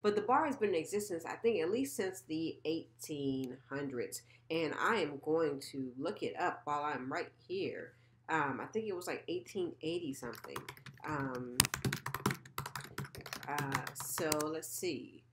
But the bar has been in existence, I think, at least since the 1800s. And I am going to look it up while I'm right here. I think it was like 1880 something. Um, so let's see.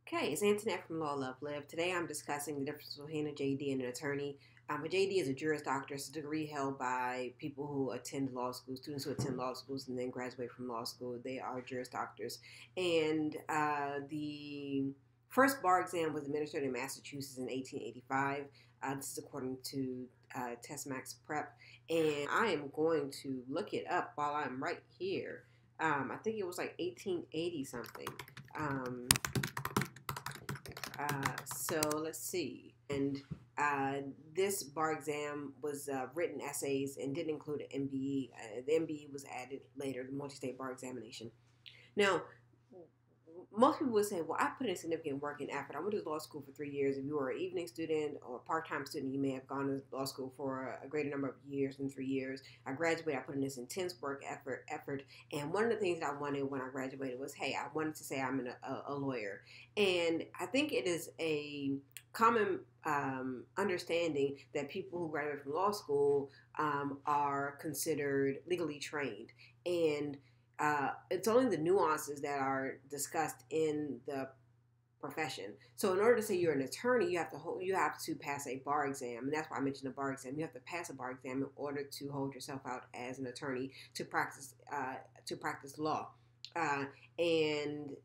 Okay, it's Antoinette from Law Love Live. Today I'm discussing the difference between a JD and an attorney. A JD is a Juris Doctor. It's a degree held by people who attend law school, students who attend law schools and then graduate from law school. They are Juris Doctors. And the first bar exam was administered in Massachusetts in 1885. This is according to Test Max Prep. And I am going to look it up while I'm right here. I think it was like 1880 something. So let's see. And this bar exam was written essays and didn't include an MBE. The MBE was added later, the multi-state bar examination. Now, most people would say, well, I put in significant work and effort. I went to law school for 3 years. If you were an evening student or a part-time student, you may have gone to law school for a greater number of years than 3 years. I graduated. I put in this intense work effort. And one of the things that I wanted when I graduated was, hey, I wanted to say I'm a lawyer. And I think it is a common understanding that people who graduate from law school are considered legally trained. And it's only the nuances that are discussed in the profession. So in order to say you're an attorney, you have to pass a bar exam, and that's why I mentioned the bar exam. You have to pass a bar exam in order to hold yourself out as an attorney to practice law. And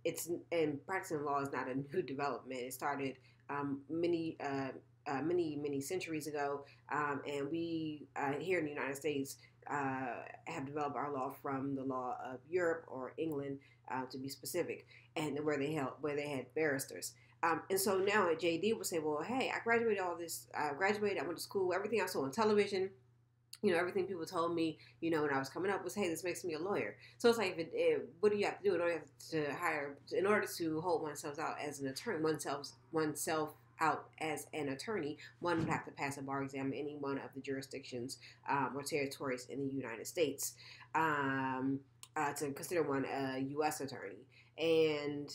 practicing law is not a new development. It started many centuries ago, and we here in the United States have developed our law from the law of Europe or England, to be specific, and where they had barristers. And so now at JD will say, well, hey, I graduated all this. I went to school. Everything I saw on television, everything people told me, when I was coming up was, hey, this makes me a lawyer. So it's like, what do you have to do in order to hold oneself out as an attorney, oneself out as an attorney, one would have to pass a bar exam in any one of the jurisdictions or territories in the United States to consider one a U.S. attorney. And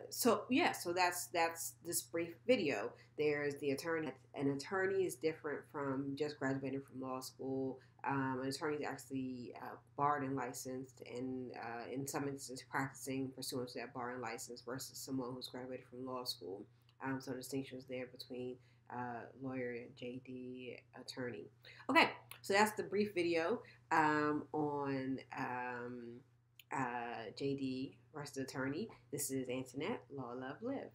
so that's this brief video. There's the attorney. An attorney is different from just graduating from law school. An attorney is actually barred and licensed, and in some instances practicing pursuant to that bar and license versus someone who's graduated from law school. So distinctions there between lawyer and JD attorney. Okay, so that's the brief video on JD versus attorney. This is Antoinette, Law, Love, Live.